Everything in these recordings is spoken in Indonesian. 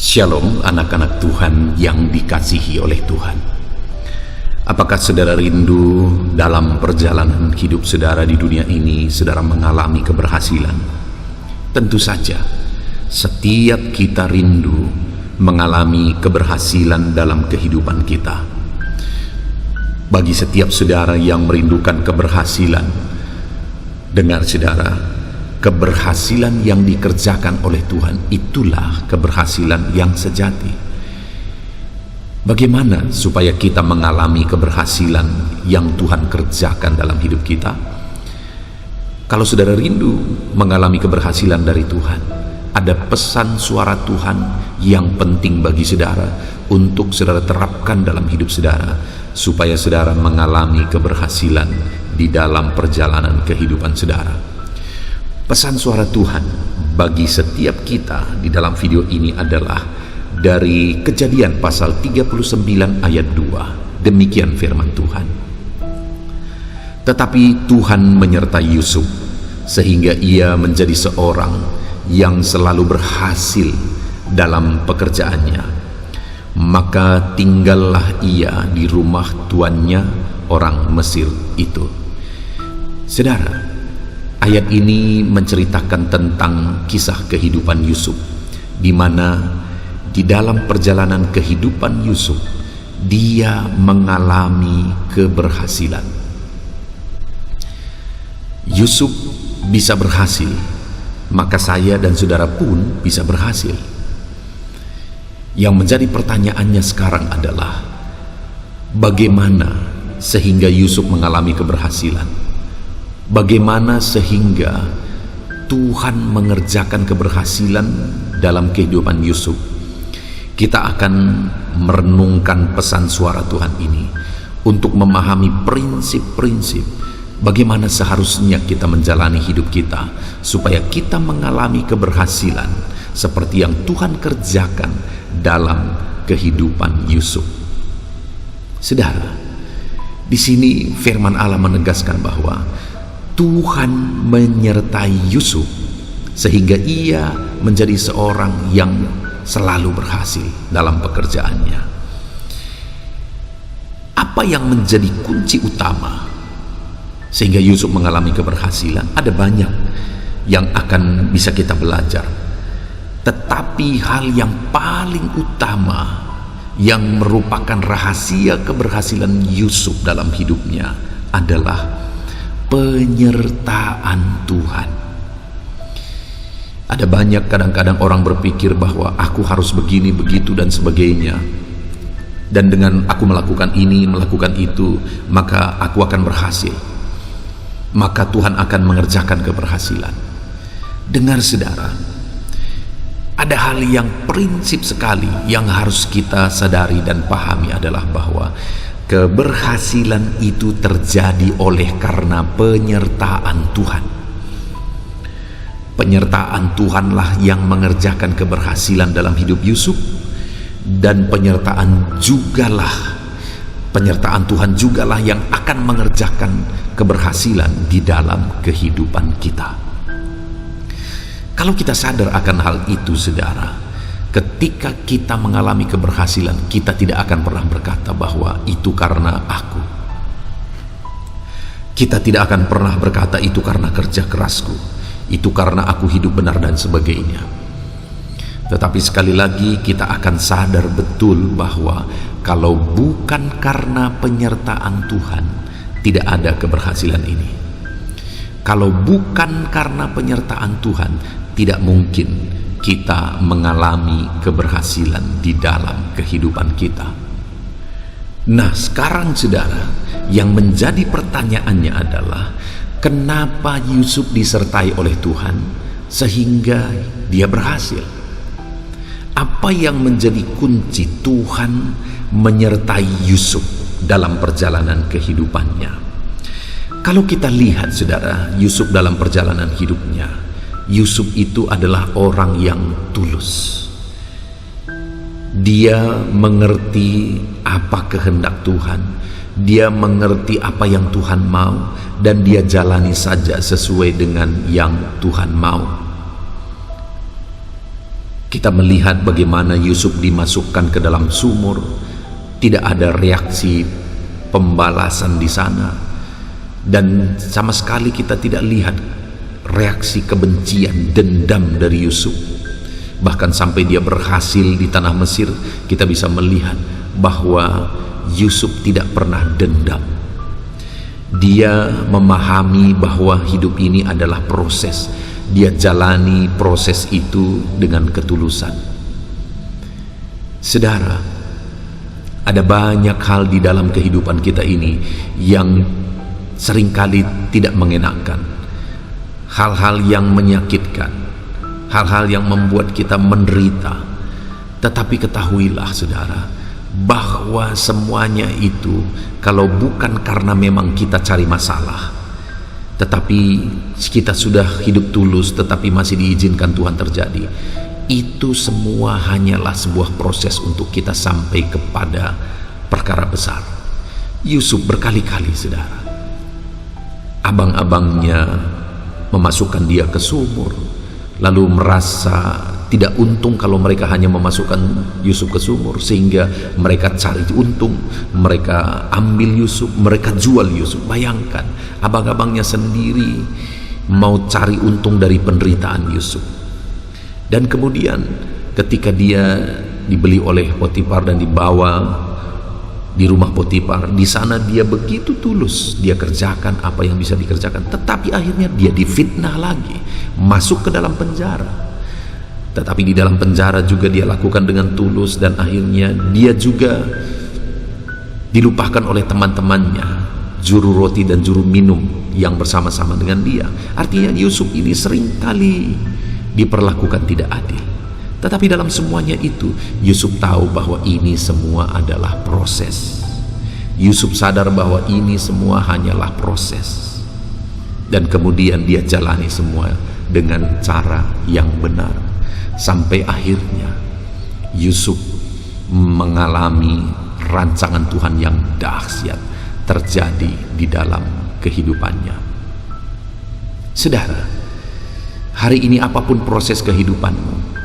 Shalom anak-anak Tuhan yang dikasihi oleh Tuhan. Apakah saudara rindu dalam perjalanan hidup saudara di dunia ini saudara mengalami keberhasilan? Tentu saja, setiap kita rindu mengalami keberhasilan dalam kehidupan kita. Bagi setiap saudara yang merindukan keberhasilan, dengar saudara, keberhasilan yang dikerjakan oleh Tuhan itulah keberhasilan yang sejati. Bagaimana supaya kita mengalami keberhasilan yang Tuhan kerjakan dalam hidup kita? Kalau saudara rindu mengalami keberhasilan dari Tuhan, ada pesan suara Tuhan yang penting bagi saudara untuk saudara terapkan dalam hidup saudara, supaya saudara mengalami keberhasilan di dalam perjalanan kehidupan saudara. Pesan suara Tuhan bagi setiap kita di dalam video ini adalah dari Kejadian pasal 39 ayat 2. Demikian firman Tuhan. Tetapi Tuhan menyertai Yusuf sehingga ia menjadi seorang yang selalu berhasil dalam pekerjaannya. Maka tinggallah ia di rumah tuannya orang Mesir itu. Saudara, ayat ini menceritakan tentang kisah kehidupan Yusuf, di mana di dalam perjalanan kehidupan Yusuf, dia mengalami keberhasilan. Yusuf bisa berhasil, maka saya dan saudara pun bisa berhasil. Yang menjadi pertanyaannya sekarang adalah, bagaimana sehingga Yusuf mengalami keberhasilan? Bagaimana sehingga Tuhan mengerjakan keberhasilan dalam kehidupan Yusuf? Kita akan merenungkan pesan suara Tuhan ini untuk memahami prinsip-prinsip bagaimana seharusnya kita menjalani hidup kita, supaya kita mengalami keberhasilan seperti yang Tuhan kerjakan dalam kehidupan Yusuf. Saudara, di sini firman Allah menegaskan bahwa Tuhan menyertai Yusuf sehingga ia menjadi seorang yang selalu berhasil dalam pekerjaannya. Apa yang menjadi kunci utama sehingga Yusuf mengalami keberhasilan? Ada banyak yang akan bisa kita belajar, tetapi hal yang paling utama yang merupakan rahasia keberhasilan Yusuf dalam hidupnya adalah penyertaan Tuhan. Ada banyak kadang-kadang orang berpikir bahwa aku harus begini, begitu dan sebagainya, dan dengan aku melakukan ini, melakukan itu, maka aku akan berhasil, maka Tuhan akan mengerjakan keberhasilan. Dengar saudara, ada hal yang prinsip sekali yang harus kita sadari dan pahami adalah bahwa keberhasilan itu terjadi oleh karena penyertaan Tuhan. Penyertaan Tuhanlah yang mengerjakan keberhasilan dalam hidup Yusuf, dan penyertaan Tuhan jugalah yang akan mengerjakan keberhasilan di dalam kehidupan kita. Kalau kita sadar akan hal itu, saudara, ketika kita mengalami keberhasilan, kita tidak akan pernah berkata bahwa itu karena aku. Kita tidak akan pernah berkata itu karena kerja kerasku, itu karena aku hidup benar dan sebagainya. Tetapi sekali lagi kita akan sadar betul bahwa kalau bukan karena penyertaan Tuhan, tidak ada keberhasilan ini. Kalau bukan karena penyertaan Tuhan, tidak mungkin kita mengalami keberhasilan di dalam kehidupan kita. Nah, sekarang saudara, yang menjadi pertanyaannya adalah, kenapa Yusuf disertai oleh Tuhan sehingga dia berhasil? Apa yang menjadi kunci Tuhan menyertai Yusuf dalam perjalanan kehidupannya? Kalau kita lihat saudara, Yusuf dalam perjalanan hidupnya, Yusuf itu adalah orang yang tulus. Dia mengerti apa kehendak Tuhan, dia mengerti apa yang Tuhan mau, dan dia jalani saja sesuai dengan yang Tuhan mau. Kita melihat bagaimana Yusuf dimasukkan ke dalam sumur, tidak ada reaksi pembalasan di sana, dan sama sekali kita tidak lihat reaksi kebencian, dendam dari Yusuf. Bahkan sampai dia berhasil di tanah Mesir, kita bisa melihat bahwa Yusuf tidak pernah dendam. Dia memahami bahwa hidup ini adalah proses. Dia jalani proses itu dengan ketulusan. Saudara, ada banyak hal di dalam kehidupan kita ini yang seringkali tidak mengenakan. Hal-hal yang menyakitkan, hal-hal yang membuat kita menderita. Tetapi ketahuilah saudara, bahwa semuanya itu kalau bukan karena memang kita cari masalah, tetapi kita sudah hidup tulus tetapi masih diizinkan Tuhan terjadi, itu semua hanyalah sebuah proses untuk kita sampai kepada perkara besar. Yusuf berkali-kali saudara, abang-abangnya memasukkan dia ke sumur, lalu merasa tidak untung kalau mereka hanya memasukkan Yusuf ke sumur, sehingga mereka cari untung, mereka ambil Yusuf, mereka jual Yusuf. Bayangkan, abang-abangnya sendiri mau cari untung dari penderitaan Yusuf. Dan kemudian ketika dia dibeli oleh Potifar dan dibawa di rumah Potifar, di sana dia begitu tulus, dia kerjakan apa yang bisa dikerjakan, tetapi akhirnya dia difitnah lagi, masuk ke dalam penjara. Tetapi di dalam penjara juga dia lakukan dengan tulus, dan akhirnya dia juga dilupakan oleh teman-temannya, juru roti dan juru minum yang bersama-sama dengan dia. Artinya Yusuf ini seringkali diperlakukan tidak adil. Tetapi dalam semuanya itu, Yusuf tahu bahwa ini semua adalah proses. Yusuf sadar bahwa ini semua hanyalah proses, dan kemudian dia jalani semua dengan cara yang benar. Sampai akhirnya Yusuf mengalami rancangan Tuhan yang dahsyat terjadi di dalam kehidupannya. Saudara, hari ini apapun proses kehidupanmu,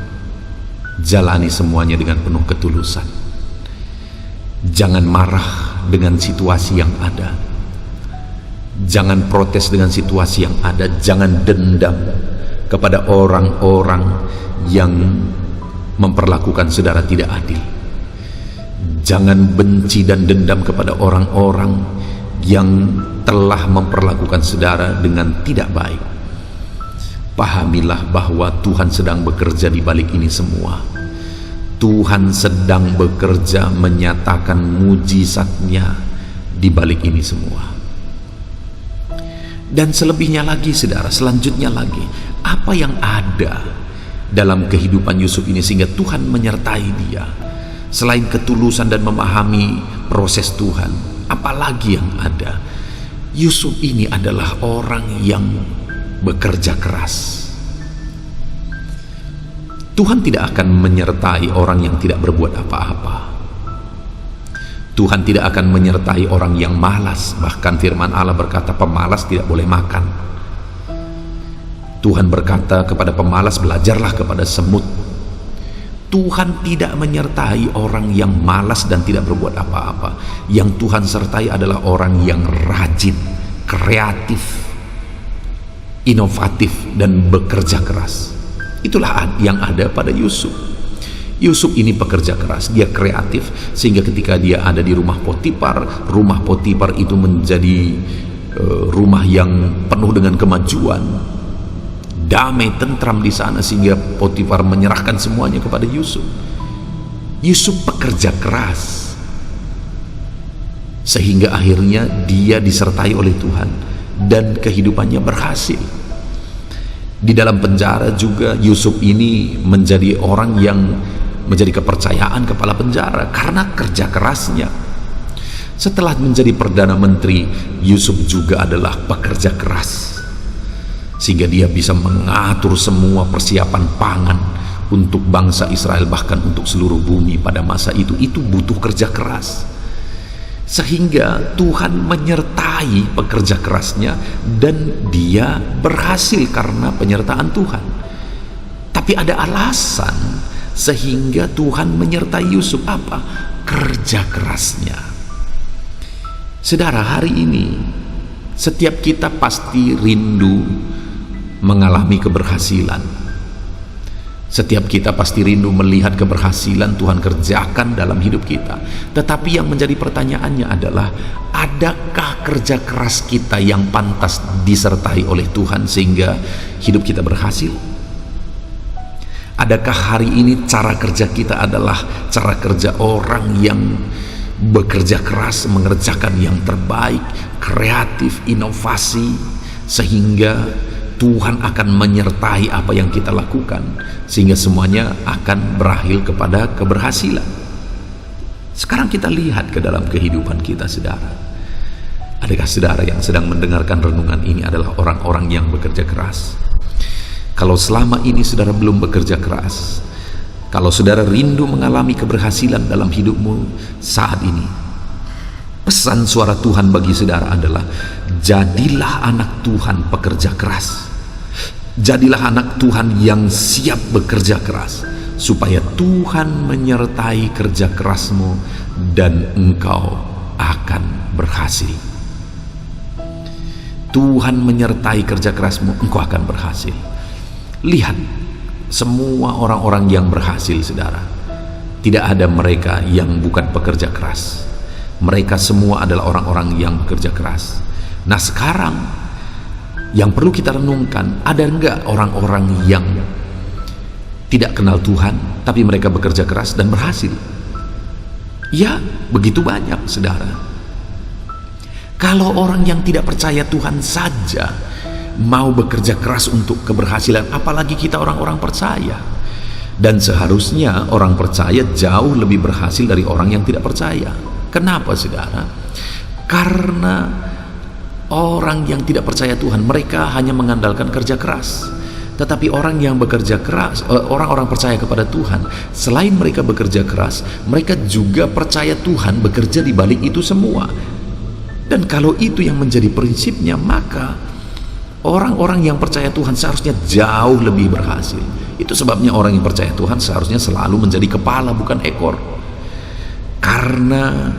jalani semuanya dengan penuh ketulusan. Jangan marah dengan situasi yang ada, jangan protes dengan situasi yang ada, jangan dendam kepada orang-orang yang memperlakukan saudara tidak adil. Jangan benci dan dendam kepada orang-orang yang telah memperlakukan saudara dengan tidak baik. Pahamilah bahwa Tuhan sedang bekerja di balik ini semua. Tuhan sedang bekerja menyatakan mujizatnya di balik ini semua. Dan selebihnya lagi saudara, selanjutnya lagi, apa yang ada dalam kehidupan Yusuf ini sehingga Tuhan menyertai dia? Selain ketulusan dan memahami proses Tuhan, apalagi yang ada? Yusuf ini adalah orang yang bekerja keras. Tuhan tidak akan menyertai orang yang tidak berbuat apa-apa. Tuhan tidak akan menyertai orang yang malas. Bahkan firman Allah berkata pemalas tidak boleh makan. Tuhan berkata kepada pemalas, belajarlah kepada semut. Tuhan tidak menyertai orang yang malas dan tidak berbuat apa-apa. Yang Tuhan sertai adalah orang yang rajin, kreatif, inovatif, dan bekerja keras. Itulah yang ada pada Yusuf. Yusuf ini pekerja keras, dia kreatif, sehingga ketika dia ada di rumah Potifar itu menjadi rumah yang penuh dengan kemajuan, damai, tentram di sana, sehingga Potifar menyerahkan semuanya kepada Yusuf. Yusuf pekerja keras, sehingga akhirnya dia disertai oleh Tuhan dan kehidupannya berhasil. Di dalam penjara juga Yusuf ini menjadi orang yang menjadi kepercayaan kepala penjara karena kerja kerasnya. Setelah menjadi Perdana Menteri, Yusuf juga adalah pekerja keras, sehingga dia bisa mengatur semua persiapan pangan untuk bangsa Israel, bahkan untuk seluruh bumi pada masa itu. Itu butuh kerja keras, sehingga Tuhan menyertai pekerja kerasnya dan dia berhasil karena penyertaan Tuhan. Tapi ada alasan sehingga Tuhan menyertai Yusuf. Apa? Kerja kerasnya. Saudara, hari ini setiap kita pasti rindu mengalami keberhasilan. Setiap kita pasti rindu melihat keberhasilan Tuhan kerjakan dalam hidup kita. Tetapi yang menjadi pertanyaannya adalah, adakah kerja keras kita yang pantas disertai oleh Tuhan sehingga hidup kita berhasil? Adakah hari ini cara kerja kita adalah cara kerja orang yang bekerja keras, mengerjakan yang terbaik, kreatif, inovasi, sehingga Tuhan akan menyertai apa yang kita lakukan, sehingga semuanya akan berakhir kepada keberhasilan. Sekarang kita lihat ke dalam kehidupan kita, saudara. Adakah saudara yang sedang mendengarkan renungan ini adalah orang-orang yang bekerja keras? Kalau selama ini saudara belum bekerja keras, kalau saudara rindu mengalami keberhasilan dalam hidupmu saat ini, pesan suara Tuhan bagi saudara adalah, jadilah anak Tuhan pekerja keras. Jadilah anak Tuhan yang siap bekerja keras, supaya Tuhan menyertai kerja kerasmu dan engkau akan berhasil. Tuhan menyertai kerja kerasmu, engkau akan berhasil. Lihat semua orang-orang yang berhasil, saudara, tidak ada mereka yang bukan pekerja keras. Mereka semua adalah orang-orang yang bekerja keras. Nah, sekarang yang perlu kita renungkan, ada enggak orang-orang yang tidak kenal Tuhan tapi mereka bekerja keras dan berhasil? Ya, begitu banyak, saudara. Kalau orang yang tidak percaya Tuhan saja mau bekerja keras untuk keberhasilan, apalagi kita orang-orang percaya. Dan seharusnya orang percaya jauh lebih berhasil dari orang yang tidak percaya. Kenapa, saudara? Karena orang yang tidak percaya Tuhan, mereka hanya mengandalkan kerja keras. Tetapi orang yang bekerja keras, orang-orang percaya kepada Tuhan, selain mereka bekerja keras, mereka juga percaya Tuhan bekerja di balik itu semua. Dan kalau itu yang menjadi prinsipnya, maka orang-orang yang percaya Tuhan seharusnya jauh lebih berhasil. Itu sebabnya orang yang percaya Tuhan seharusnya selalu menjadi kepala, bukan ekor. Karena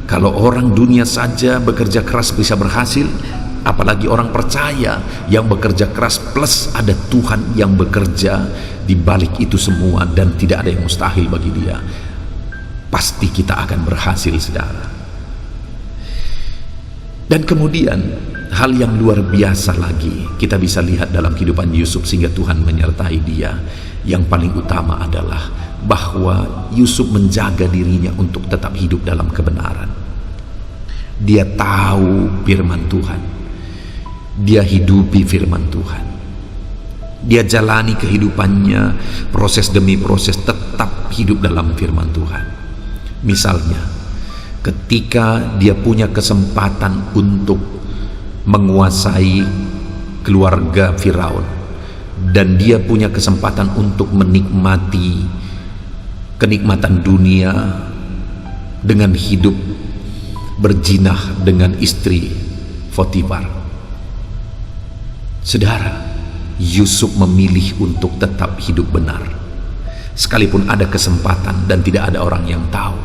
kalau orang dunia saja bekerja keras bisa berhasil, apalagi orang percaya yang bekerja keras plus ada Tuhan yang bekerja di balik itu semua, dan tidak ada yang mustahil bagi dia. Pasti kita akan berhasil, saudara. Dan kemudian hal yang luar biasa lagi kita bisa lihat dalam kehidupan Yusuf sehingga Tuhan menyertai dia. Yang paling utama adalah bahwa Yusuf menjaga dirinya untuk tetap hidup dalam kebenaran. Dia tahu firman Tuhan, dia hidupi firman Tuhan, dia jalani kehidupannya proses demi proses tetap hidup dalam firman Tuhan. Misalnya ketika dia punya kesempatan untuk menguasai keluarga Firaun, dan dia punya kesempatan untuk menikmati kenikmatan dunia dengan hidup berjinah dengan istri Potifar. Saudara, Yusuf memilih untuk tetap hidup benar. Sekalipun ada kesempatan dan tidak ada orang yang tahu,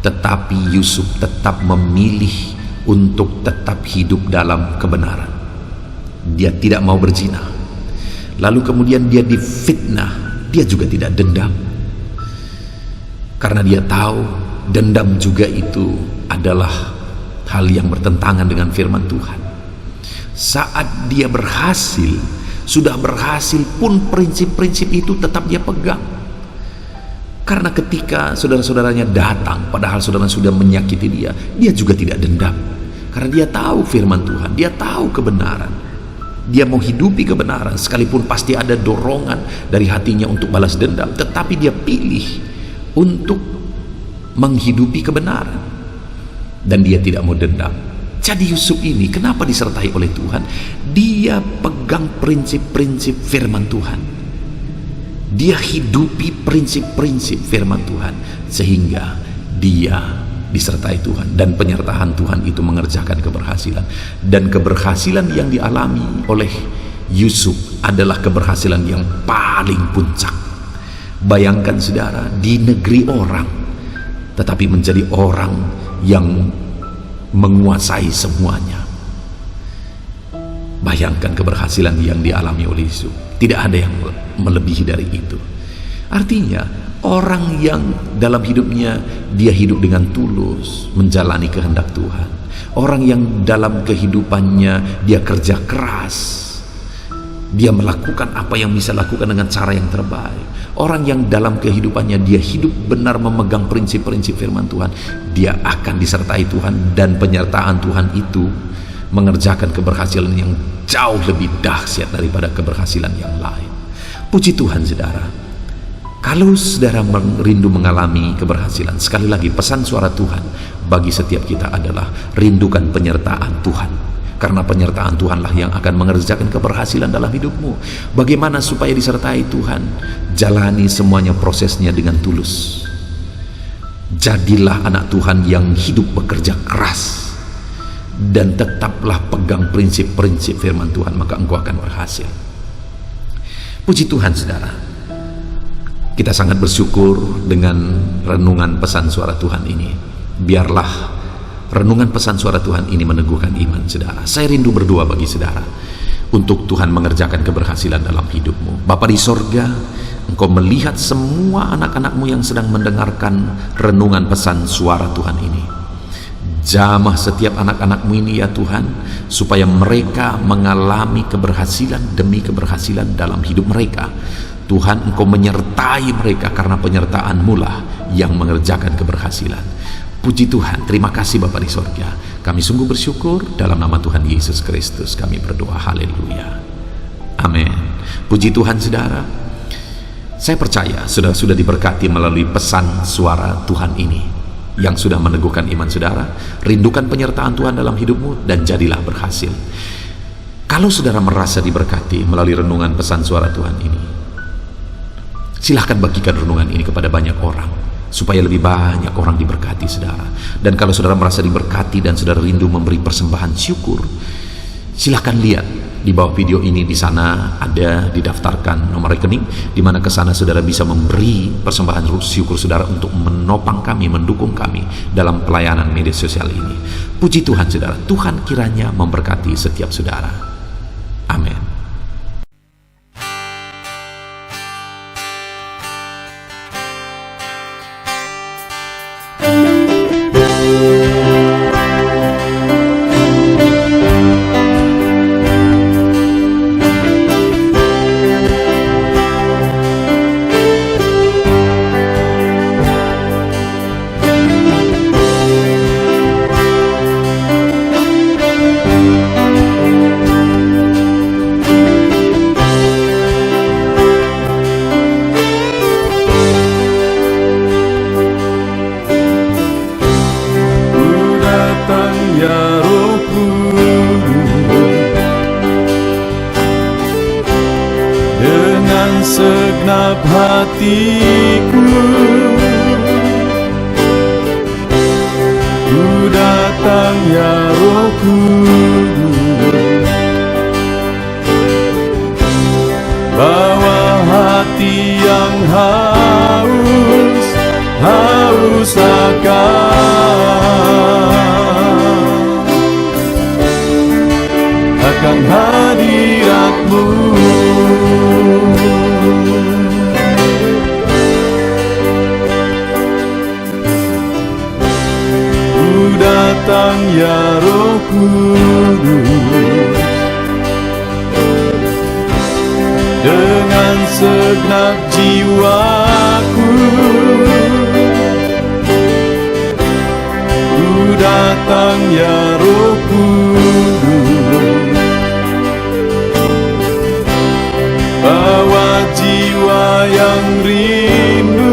tetapi Yusuf tetap memilih untuk tetap hidup dalam kebenaran. Dia tidak mau berzina. Lalu kemudian dia difitnah, dia juga tidak dendam. Karena dia tahu dendam juga itu adalah hal yang bertentangan dengan firman Tuhan. Saat dia berhasil, sudah berhasil pun prinsip-prinsip itu tetap dia pegang. Karena ketika saudara-saudaranya datang, padahal saudara sudah menyakiti dia, dia juga tidak dendam. Karena dia tahu firman Tuhan, dia tahu kebenaran, dia mau hidupi kebenaran, sekalipun pasti ada dorongan dari hatinya untuk balas dendam, tetapi dia pilih untuk menghidupi kebenaran, dan dia tidak mau dendam. Jadi Yusuf ini kenapa disertai oleh Tuhan? Dia pegang prinsip-prinsip firman Tuhan, dia hidupi prinsip-prinsip firman Tuhan, sehingga dia disertai Tuhan, dan penyertaan Tuhan itu mengerjakan keberhasilan. Dan keberhasilan yang dialami oleh Yusuf adalah keberhasilan yang paling puncak. Bayangkan saudara, di negeri orang, tetapi menjadi orang yang menguasai semuanya. Bayangkan keberhasilan yang dialami oleh Yusuf. Tidak ada yang melebihi dari itu. Artinya orang yang dalam hidupnya dia hidup dengan tulus menjalani kehendak Tuhan, orang yang dalam kehidupannya dia kerja keras, dia melakukan apa yang bisa lakukan dengan cara yang terbaik, orang yang dalam kehidupannya dia hidup benar memegang prinsip-prinsip firman Tuhan, dia akan disertai Tuhan, dan penyertaan Tuhan itu mengerjakan keberhasilan yang jauh lebih dahsyat daripada keberhasilan yang lain. Puji Tuhan saudara. Kalau saudara rindu mengalami keberhasilan, sekali lagi pesan suara Tuhan bagi setiap kita adalah rindukan penyertaan Tuhan. Karena penyertaan Tuhanlah yang akan mengerjakan keberhasilan dalam hidupmu. Bagaimana supaya disertai Tuhan? Jalani semuanya prosesnya dengan tulus. Jadilah anak Tuhan yang hidup bekerja keras, dan tetaplah pegang prinsip-prinsip firman Tuhan, maka engkau akan berhasil. Puji Tuhan saudara. Kita sangat bersyukur dengan renungan pesan suara Tuhan ini. Biarlah renungan pesan suara Tuhan ini meneguhkan iman saudara. Saya rindu berdoa bagi saudara untuk Tuhan mengerjakan keberhasilan dalam hidupmu. Bapa di sorga, Engkau melihat semua anak-anakmu yang sedang mendengarkan renungan pesan suara Tuhan ini. Jamah setiap anak-anakmu ini ya Tuhan, supaya mereka mengalami keberhasilan demi keberhasilan dalam hidup mereka. Tuhan, Engkau menyertai mereka, karena penyertaan-Mu lah yang mengerjakan keberhasilan. Puji Tuhan, terima kasih Bapa di sorga. Kami sungguh bersyukur, dalam nama Tuhan Yesus Kristus kami berdoa, haleluya, amin. Puji Tuhan saudara. Saya percaya saudara sudah diberkati melalui pesan suara Tuhan ini, yang sudah meneguhkan iman saudara. Rindukan penyertaan Tuhan dalam hidupmu dan jadilah berhasil. Kalau saudara merasa diberkati melalui renungan pesan suara Tuhan ini, silahkan bagikan renungan ini kepada banyak orang, supaya lebih banyak orang diberkati saudara. Dan kalau saudara merasa diberkati dan saudara rindu memberi persembahan syukur, silahkan lihat di bawah video ini. Di sana ada didaftarkan nomor rekening, di mana ke sana saudara bisa memberi persembahan syukur saudara untuk menopang kami, mendukung kami dalam pelayanan media sosial ini. Puji Tuhan saudara. Tuhan kiranya memberkati setiap saudara. Amin. Segenap hatiku ku datang ya Roh Kudus, bawa hati yang haus akan hadirat-Mu. Datang ya Roh Kudus, dengan segenap jiwaku ku datang ya Roh Kudus, bawa jiwa yang rindu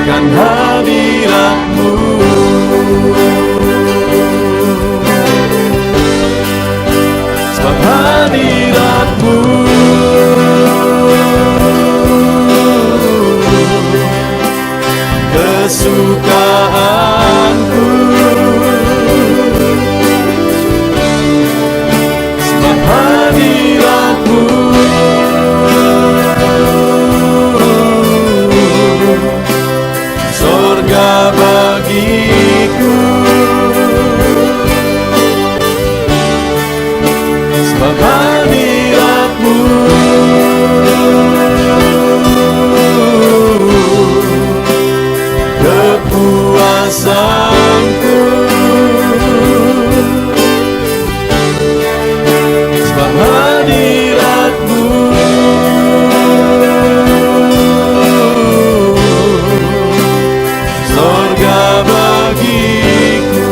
akan hadirat-Mu. Sebab hadirat-Mu kesukaanku, sebab hadirat-Mu kepuasanku, sebab hadirat-Mu sorga bagiku.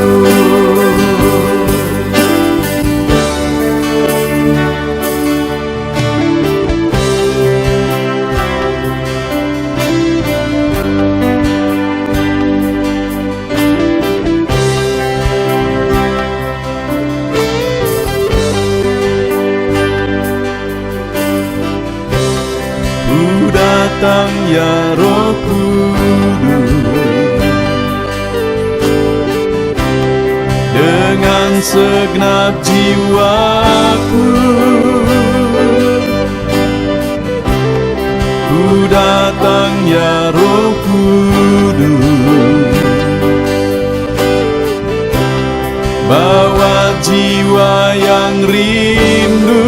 Ku datang ya Roh Kudus dengan segenap jiwaku. Ku datang ya Roh Kudus, bawa jiwa yang rindu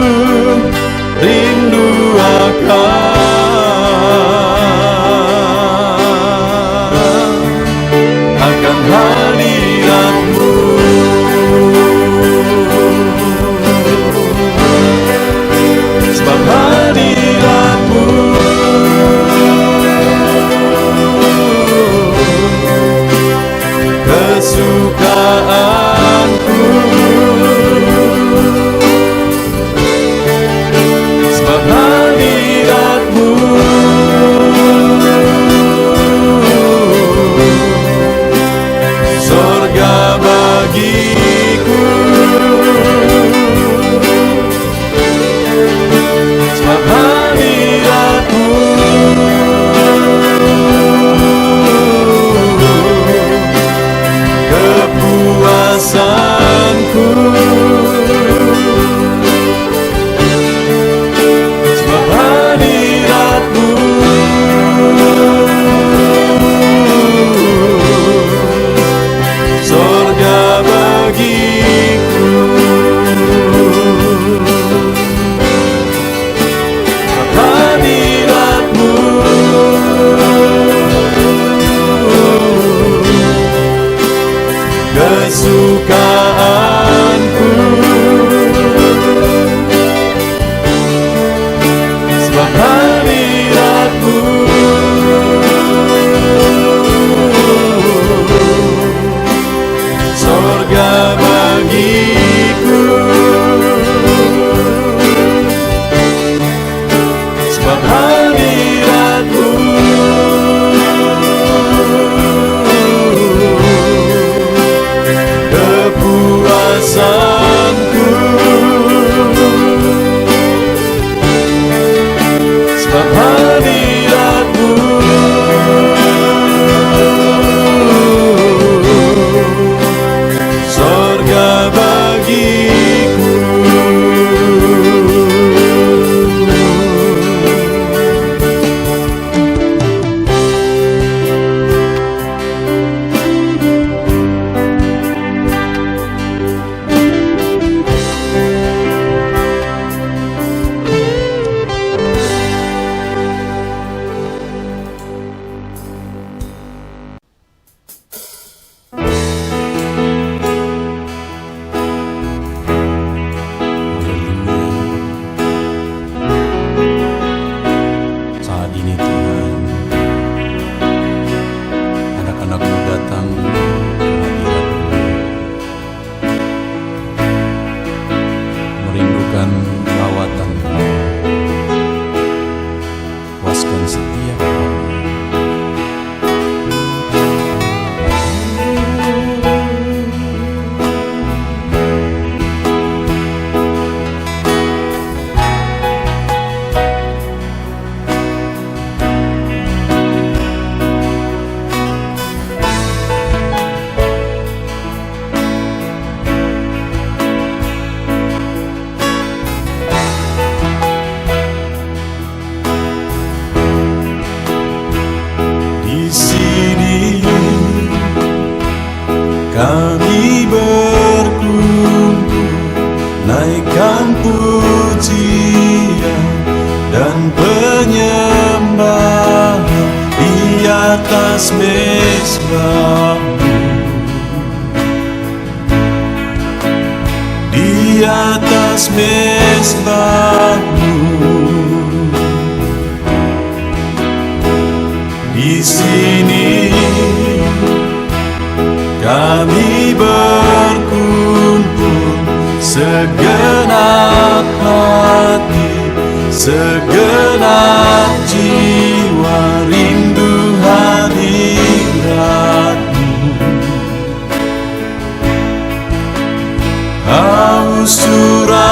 akan hadirat-Mu. Sebab hadirat-Mu kesukaanku, naikkan pujian dan penyembahan di atas mezbah-Mu, di atas mezbah-Mu. Di sini kami berkumpul, segenap hati, segenap jiwa, rindu hadirat-Mu. Haus urapan-Mu,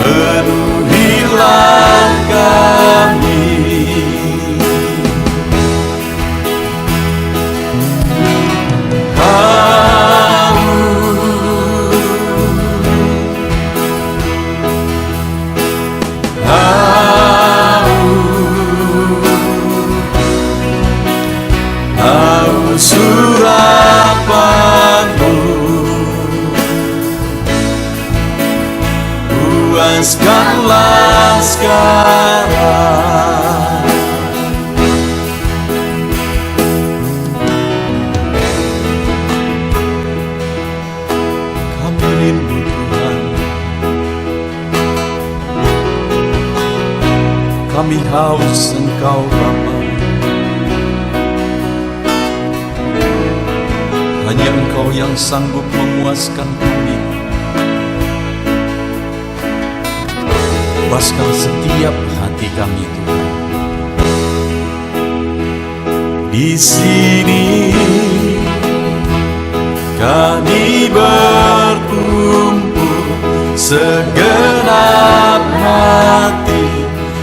penuhilah kami. Haus urapan-Mu, puaskanlah sekarang. Kami rindu Tuhan, kami haus Engkau Bapa. Hanya Engkau yang sanggup memuaskan kami. Puaskan setiap hati kami Tuhan. Di sini kami berkumpul, segenap hati,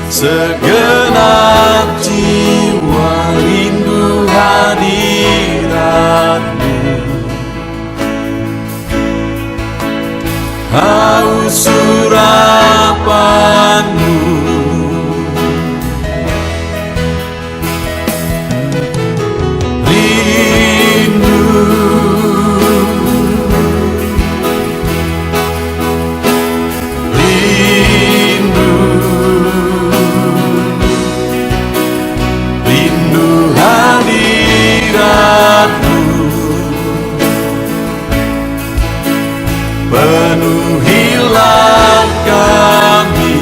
segenap jiwa, rindu hadirat-Mu. Haus urapan-Mu, rindu, rindu, rindu hadirat-Mu. Penuhilah kami.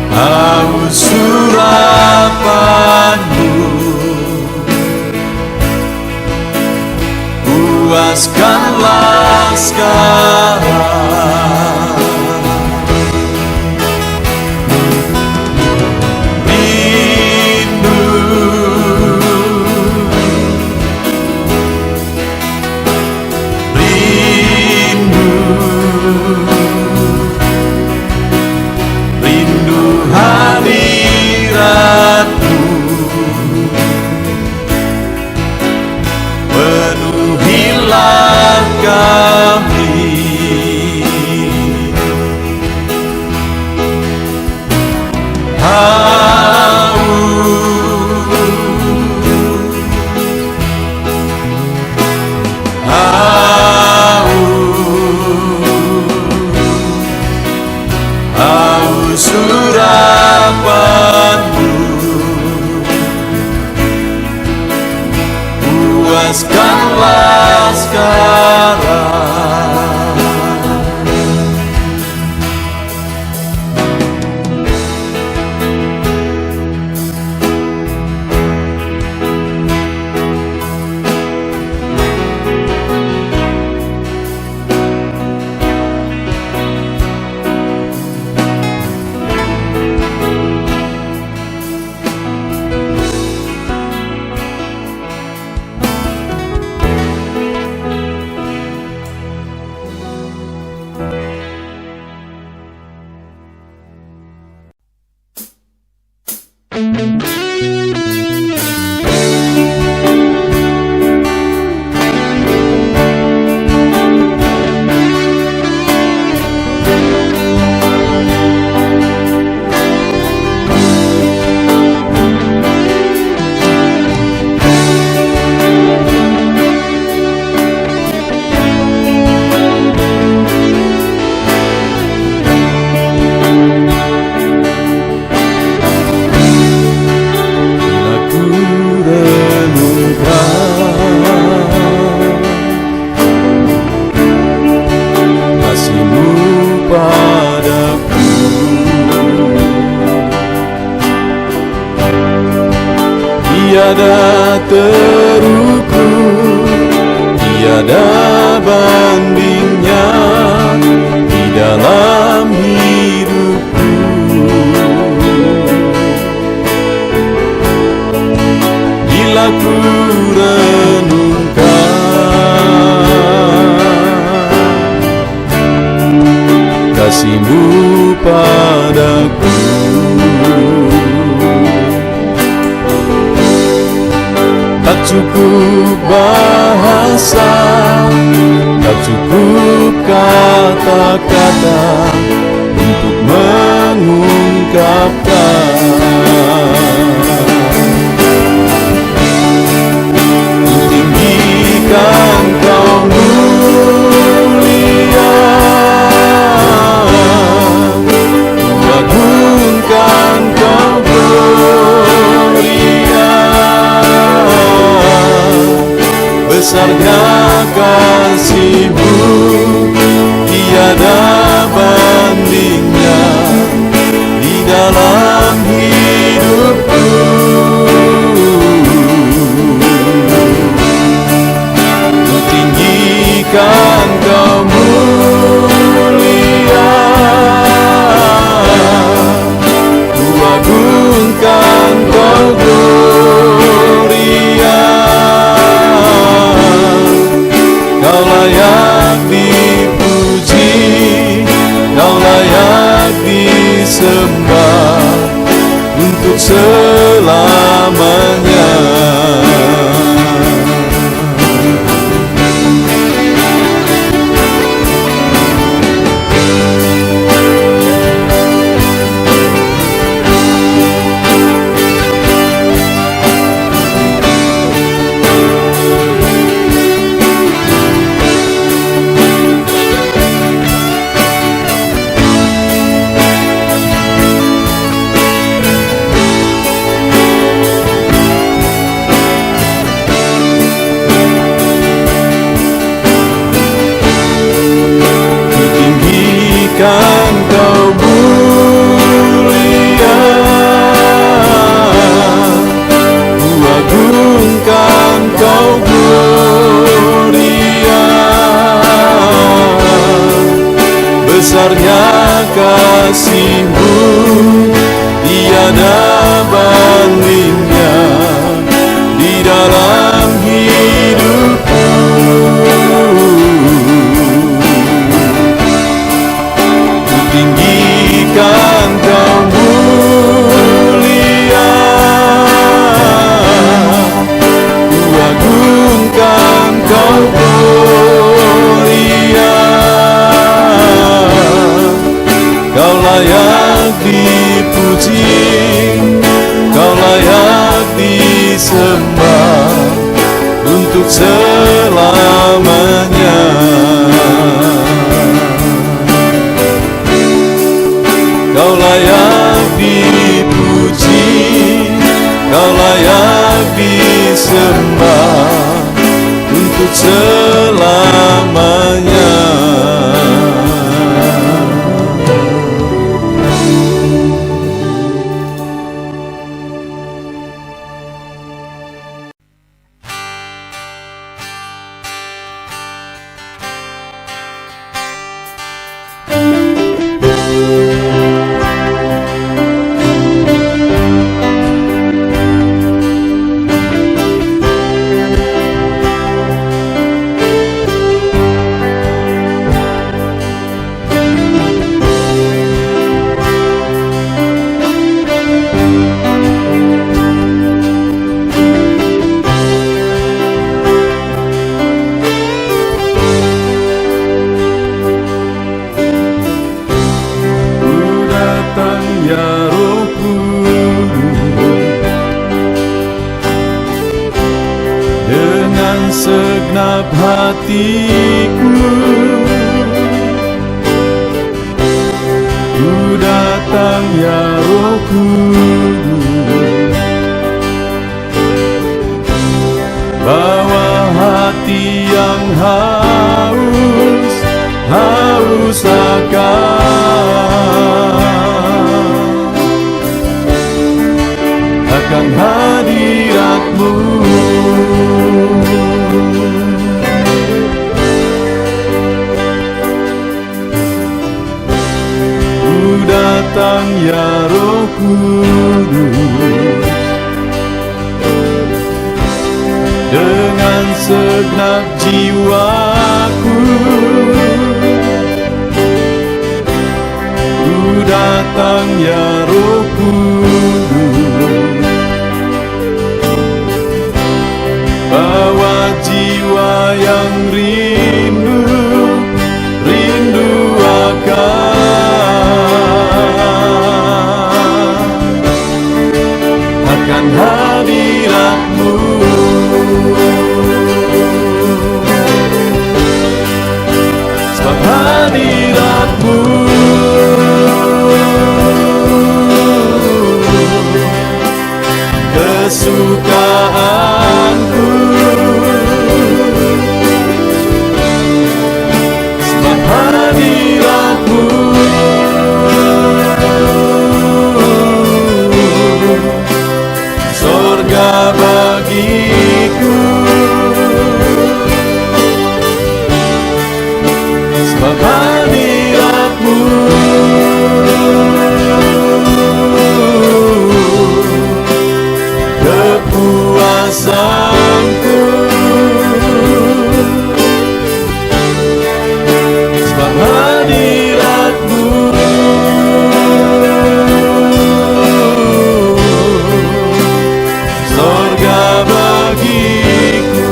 Haus urapan-Mu, puaskanlah sekarang. Rindu, rindu, rindu hadirat-Mu. Penuhilah kami. Haus urapan-Mu, puaskanlah sekarang. Tiada terukur, tiada bandingnya di dalam hidupku. Bila ku renungkan kasih-Mu padaku, tak cukup bahasa, tak cukup kata-kata untuk mengungkapkan. Tinggikan Kau mulia, agungkan Kau gloria. Besarnya kasih-Mu, tiada bandingnya di dalam hidupku. Ku tinggikan Kau mulia, ku agungkan Kau gloria. Kau layak dipuji, Kau layak disembah untuk selamanya. Kan Kau mulia, ku agungkan Kau gloria. Besarnya kasih-Mu, tiada bandingnya di dalam hidupku. Tinggikan Kau mulia, ku agungkan Kau gloria. Kau layak dipuji, Kau layak disembah untuk selamanya. Kau layak dipuji, Kau layak disembah untuk selamanya. hatiku, ku datang ya Roh Kudus, bawa hati yang haus akan hadirat-Mu. Ku datang ya Roh Kudus, dengan segenap jiwaku, ku datang ya Roh Kudus, bawa jiwa yang rindu akan hadirat-Mu. Sebab hadirat-Mu kesukaanku, sebab hadirat-Mu sorga bagiku, sebab hadirat-Mu kepuasanku, sebab hadirat-Mu sorga bagiku.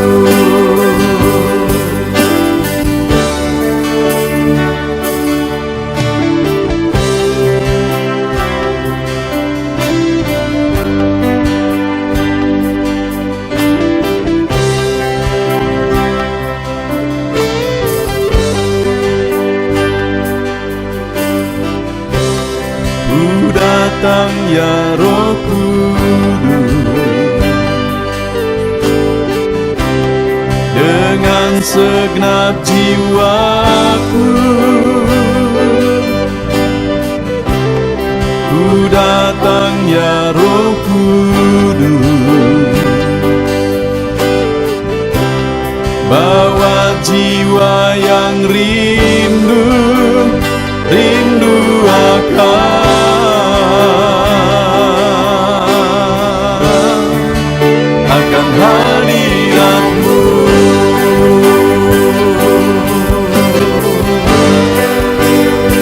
Ku datang ya Roh Kudus, dengan segenap jiwaku, ku datang ya Roh Kudus, bawa jiwa yang rindu akan hadirat-Mu.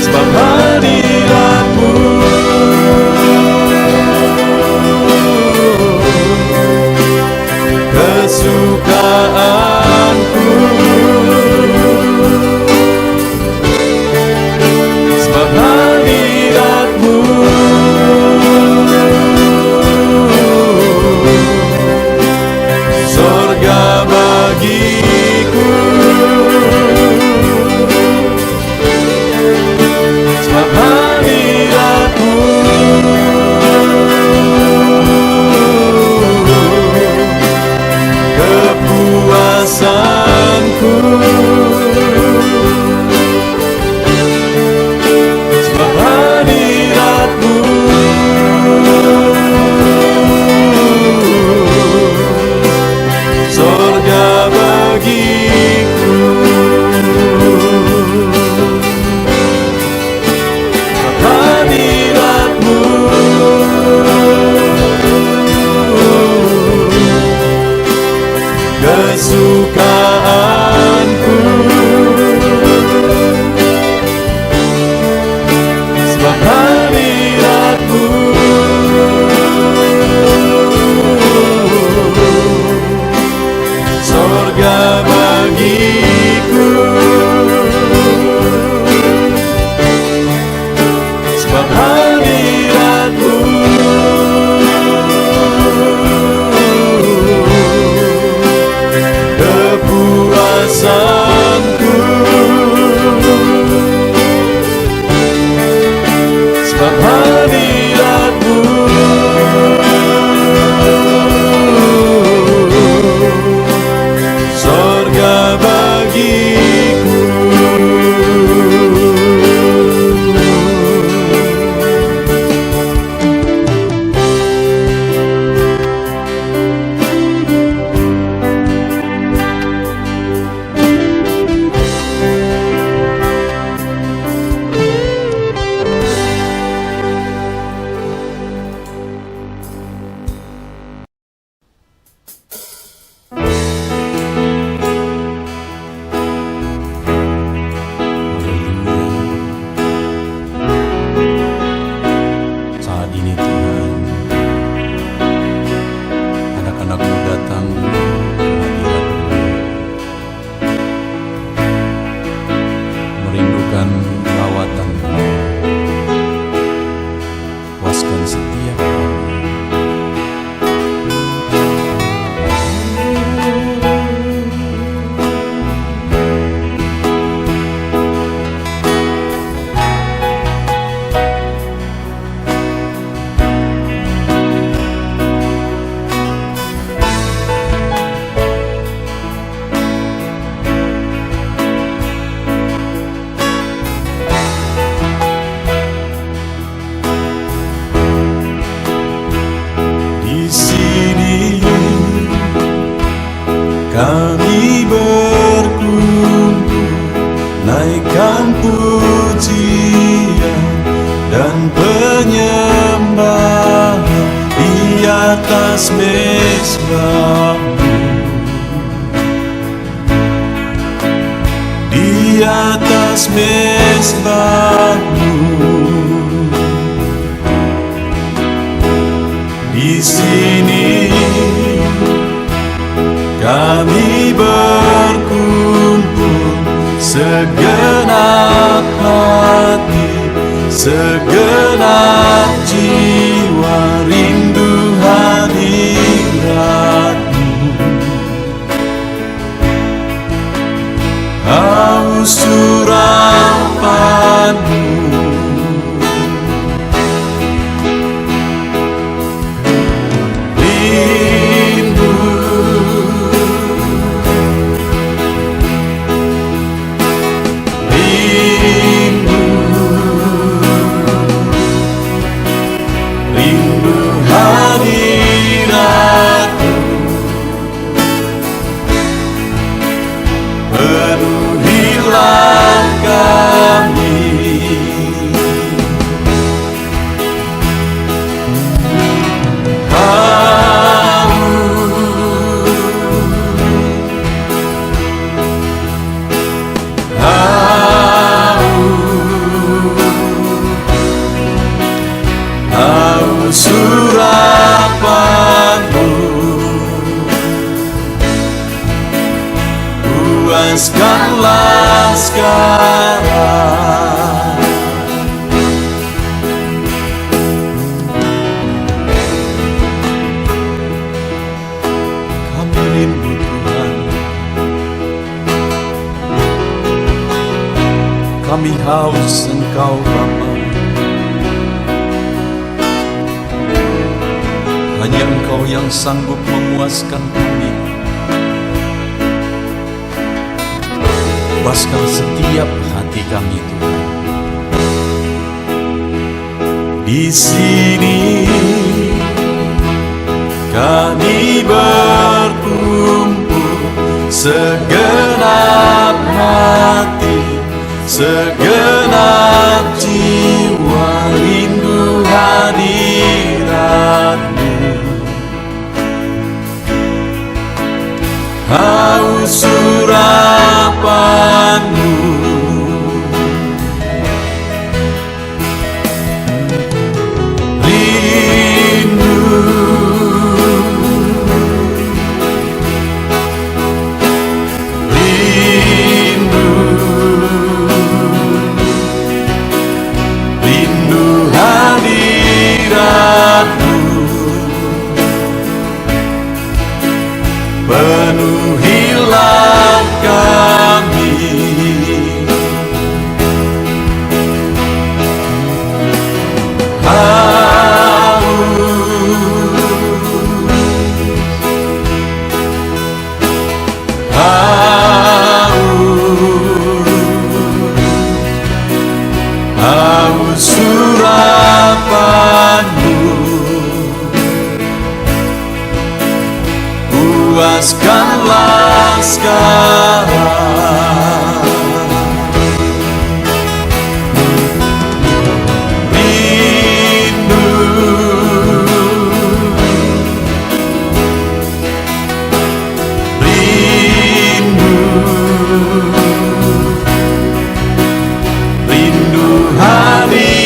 Sebab hadirat-Mu kesukaanku, sebab hadirat-Mu sorga bagiku, sebab hadirat-Mu kepuasanku, sebab hadirat-Mu sorga bagiku, sebab hadirat-Mu kesukaanku, sebab hadirat-Mu sorga bagiku, sebab hadirat-Mu kepuasanku, ini Tuhan, anak-anak-Mu datang ke hadirat-Mu, merindukan lawatan-Mu. Puaskan setiap kami. Kami berkumpul, naikkan pujian dan penyembahan di atas mezbah-Mu, di atas mezbah-Mu. Di sini kami berkumpul, segenap hati, segenap jiwa, rindu hadirat-Mu. Haus urapan-Mu, penuhilah kami. Haus urapan-Mu, puaskanlah sekarang. Kami rindu Tuhan, kami haus Engkau Bapa. Hanya Engkau yang sanggup memuaskan kami. Puaskan setiap hati kami Tuhan. Di sini kami berkumpul, segenap hati, segenap jiwa, rindu hadirat-Mu. Haus urapan-Mu, rindu, rindu, rindu hadirat-Mu. Penuhilah kami. Haus urapan-Mu, puaskanlah sekarang. Rindu, rindu, rindu hadirat-Mu.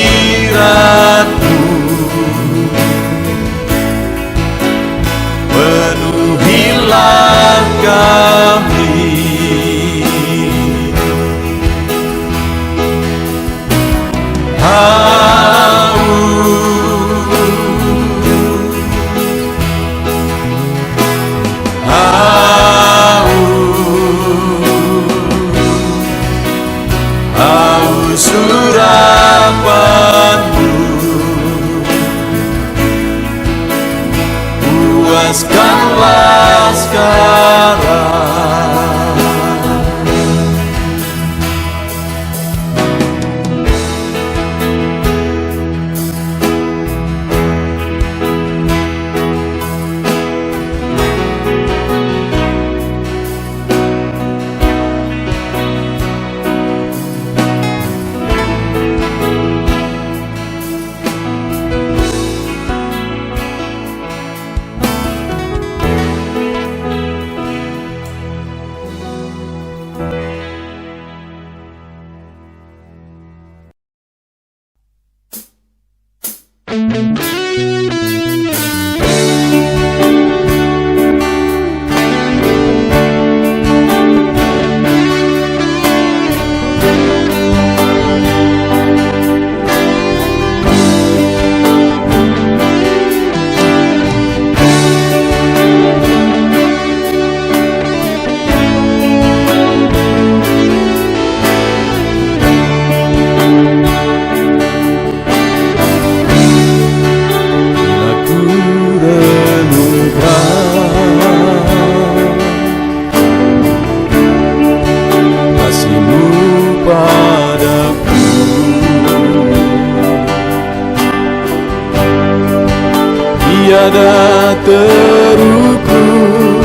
tiada terukur,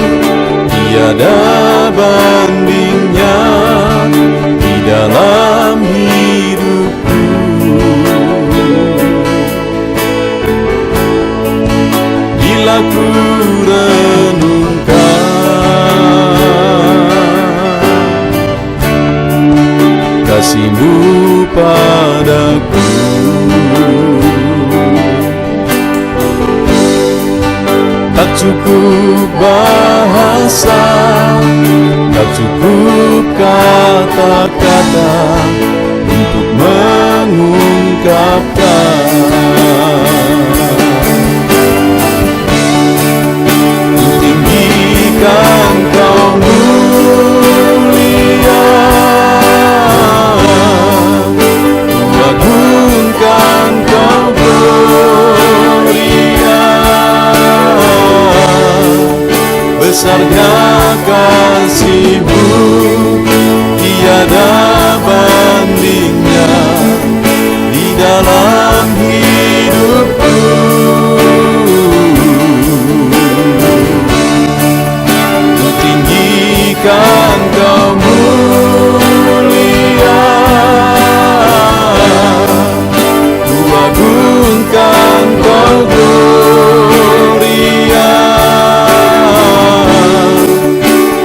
tiada bandingnya di dalam hidupku. Bila ku renungkan kasih-Mu padaku, tak cukup bahasa, tak cukup kata-kata untuk mengungkapkan. Tinggikan Kau mulia, agungkan Kau gloria, besarnya kasih-Mu tiada bandingnya di dalam hidupku. Ku tinggikan Kau mulia, ku agungkan Kau gloria,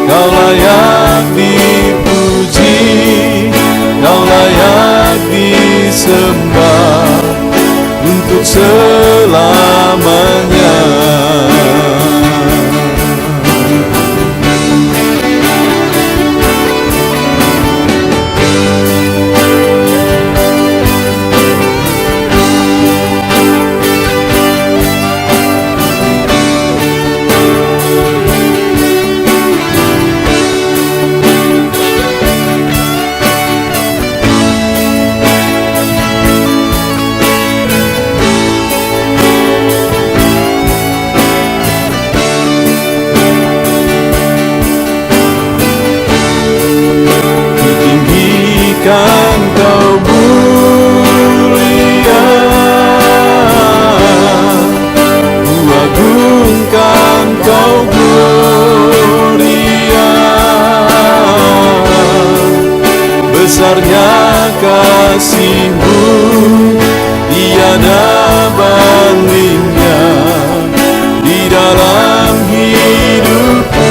Kau layak dipuji, Kau layak disembah untuk selamanya. Tinggikan Kau mulia, ku agungkan Kau gloria, besarnya kasih-Mu tiada bandingnya di dalam hidupku.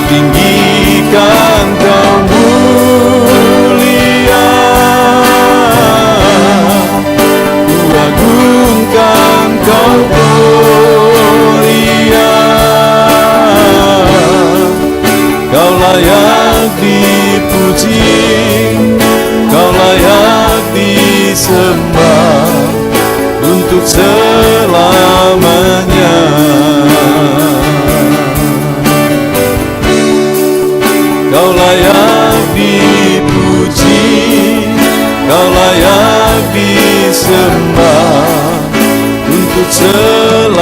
Tinggikan Kau mulia, ku agungkan Kau gloria, Kau layak dipuji, Kau layak disembah untuk selamanya. Kau layak dipuji, Kau layak disembah untuk selamanya.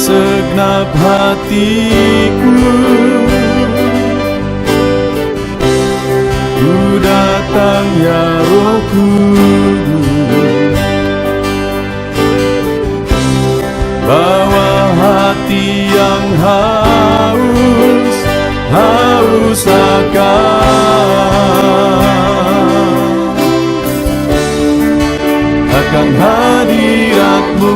segenap hatiku. Ku datang ya Roh Kudus, bawa hati yang haus akan hadirat hadirat-Mu.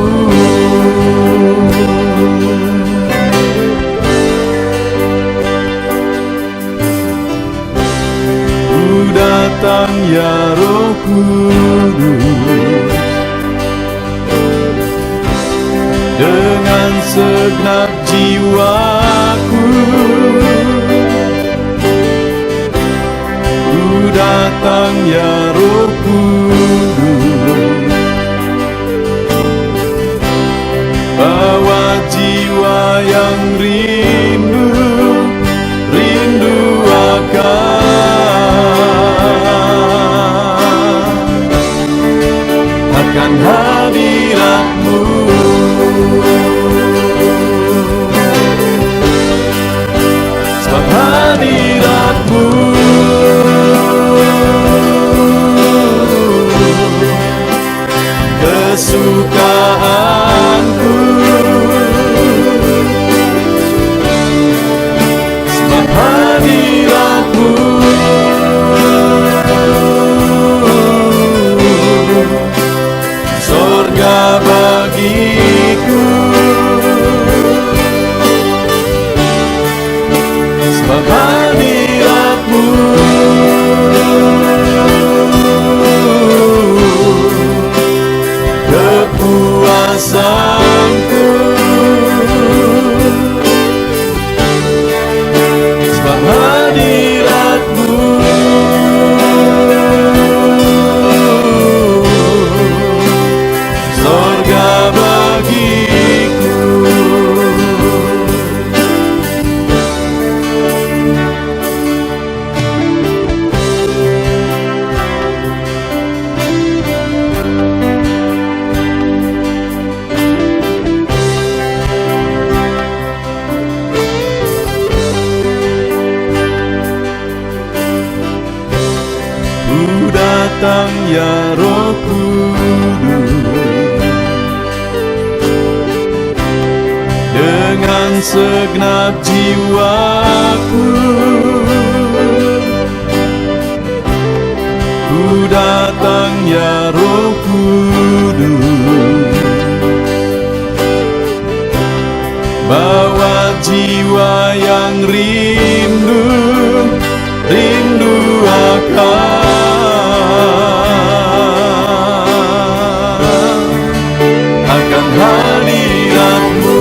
Ku datang ya Roh Kudus, dengan segenap jiwaku. Ku datang ya Roh Kudus, bawa jiwa yang rindu akan hadirat-Mu. Sebab hadirat-Mu kesukaanku. Sebab hadirat-Mu surga bagiku. Sebab hadirat-Mu kepuasanku. Sebab hadirat-Mu surga bagiku. Ku datang ya Roh Kudus, dengan segenap jiwaku. Ku datang ya Roh Kudus, bawa jiwa yang rindu akan hadirat-Mu.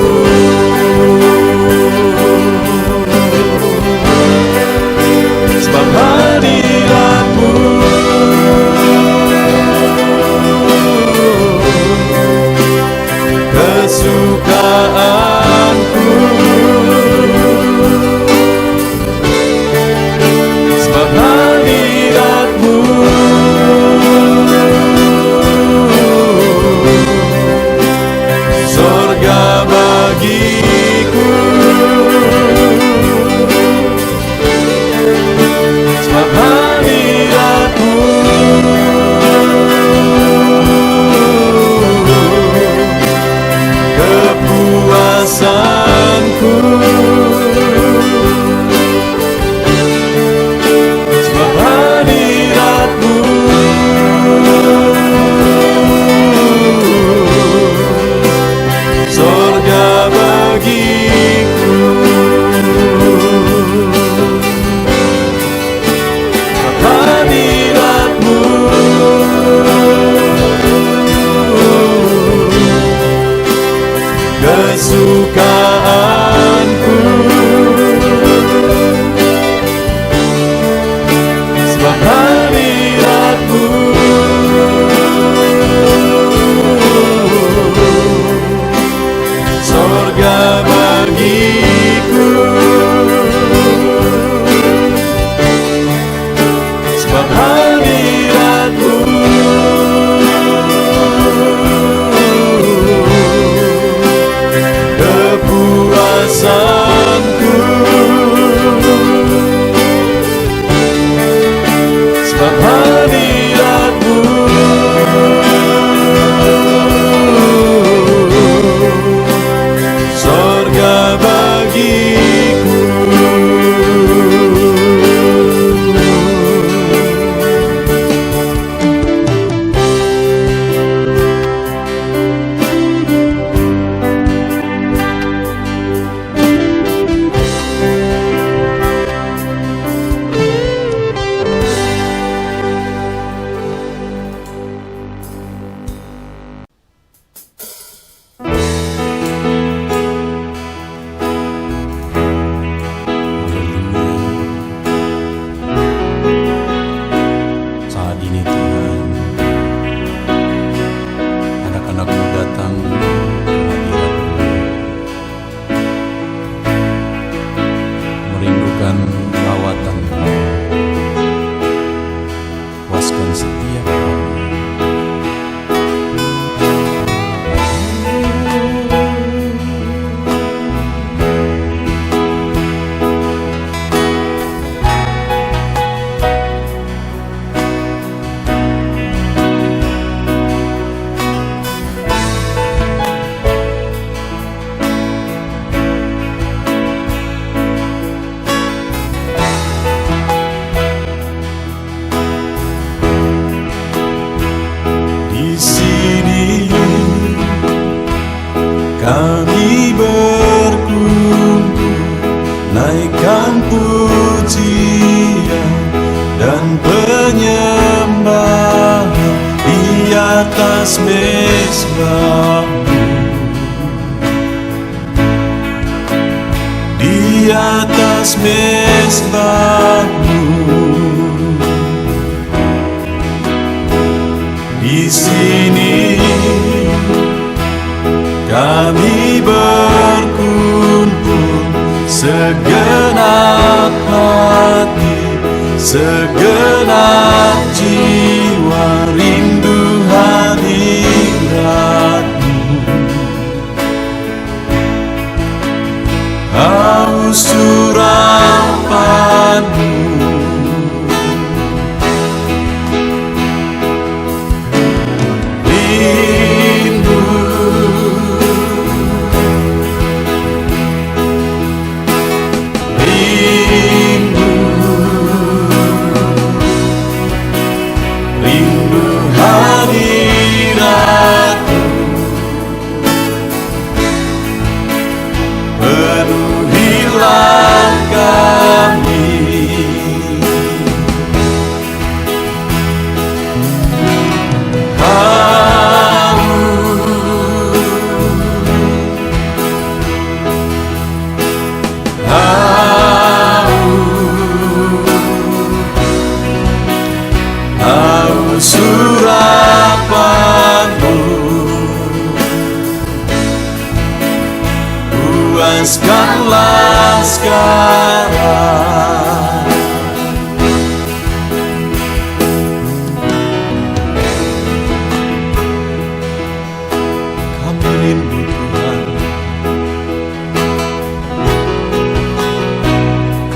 Sebab hadirat-Mu kesukaanku. Sebab hadirat-Mu surga bagiku. Sebab hadirat-Mu kepuasanku. Sebab hadirat-Mu surga bagiku. Sebab hadirat-Mu kesukaanku. Sebab hadirat-Mu surga bagiku. Sebab hadirat-Mu kepuasanku. atas mezbahmu, di atas mezbahmu. Di sini kami berkumpul, segenap hati, segenap jiwa, rindu hadirat-Mu. Haus urapan-Mu, penuhilah kami. Haus urapan-Mu, puaskanlah sekarang. Kami rindu Tuhan,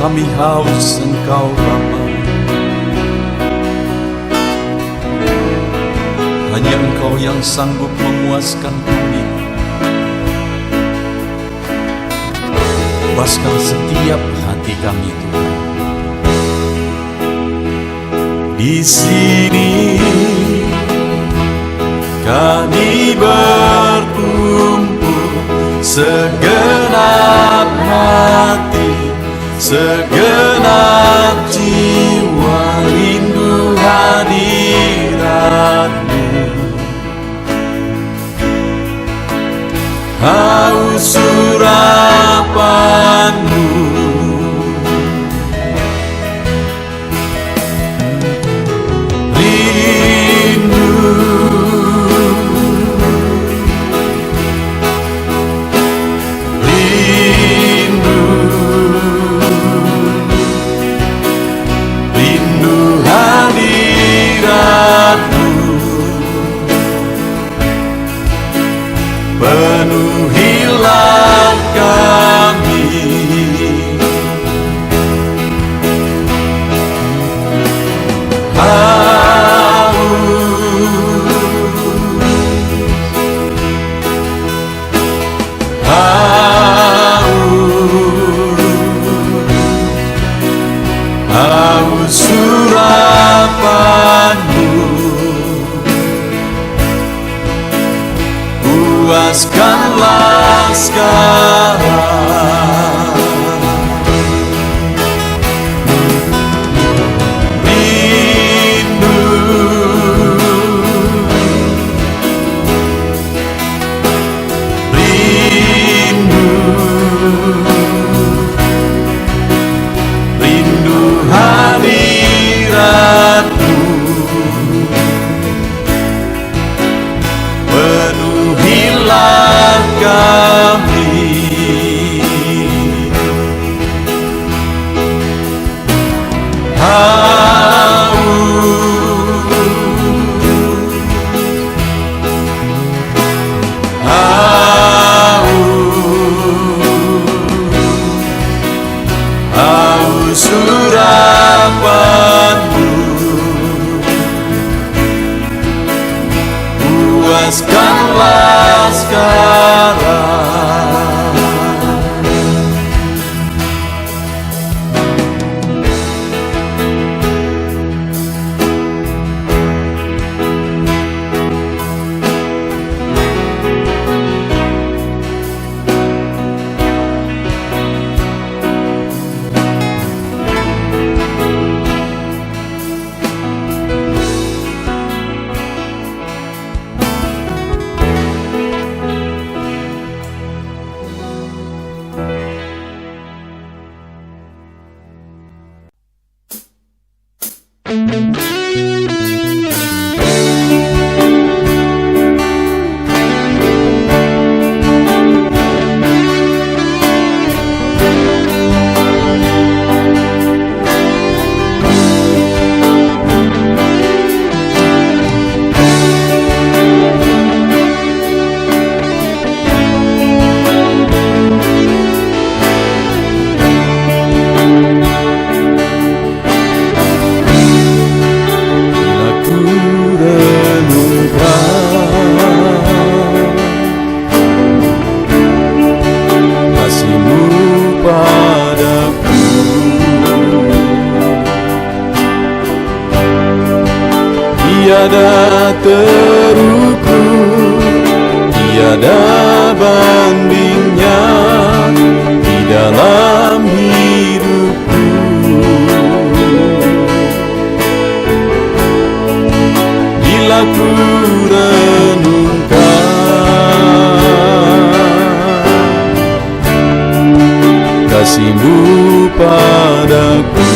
kami haus Engkau Bapa. Hanya Engkau yang sanggup memuaskan kami. Puaskan setiap hati kami Tuhan. Di sini kami berkumpul, segenap hati, segenap jiwa, rindu hadirat-Mu. Haus urapan-Mu, rindu, rindu, rindu hadirat-Mu. Penuhilah kami. Haus urapan-Mu, puaskanlah sekarang. Rindu, rindu, rindu hadirat-Mu. Penuhilah kami. Haus urapan-Mu, puaskanlah sekarang. tiada terukur, tiada bandingnya di dalam hidupku. Bila ku renungkan kasih-Mu padaku,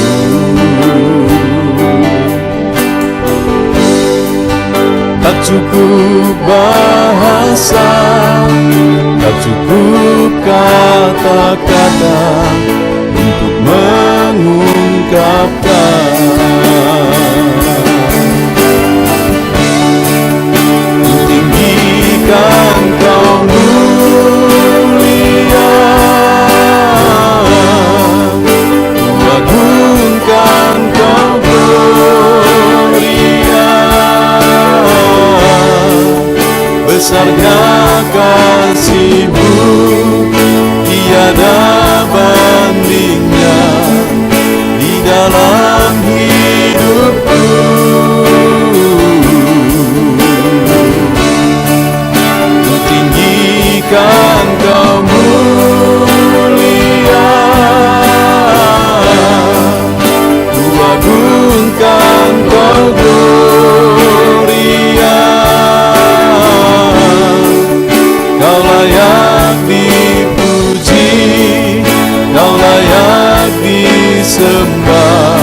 tak cukup bahasa, tak cukup kata-kata untuk mengungkapkan. Tinggikan Kau mulia, agungkan Kau gloria, besarnya kasih-Mu, tiada bandingnya di dalam hidupku. Ku tinggikan Kau mulia, ku agungkan Kau gloria, Kau layak dipuji, Kau layak disembah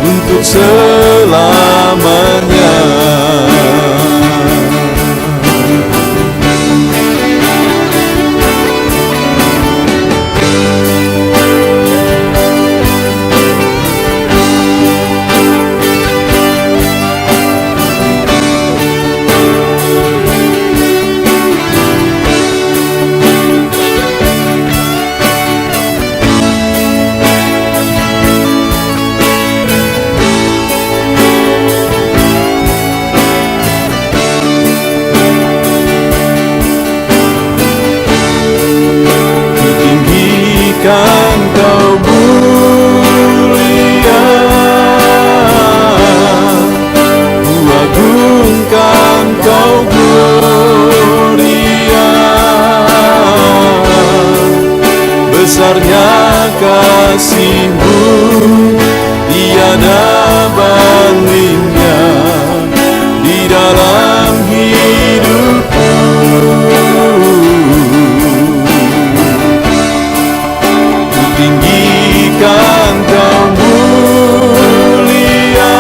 untuk selamanya. Tinggikan Kau mulia, ku agungkan Kau gloria, besarnya kasih-Mu, tiada bandingnya di dalam hidupku. Tinggikan Kau mulia,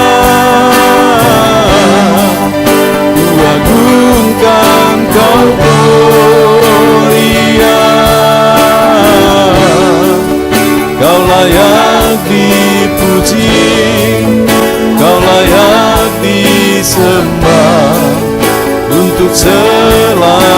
ku agungkan Kau gloria, Kau layak dipuji, Kau layak disembah untuk selamanya.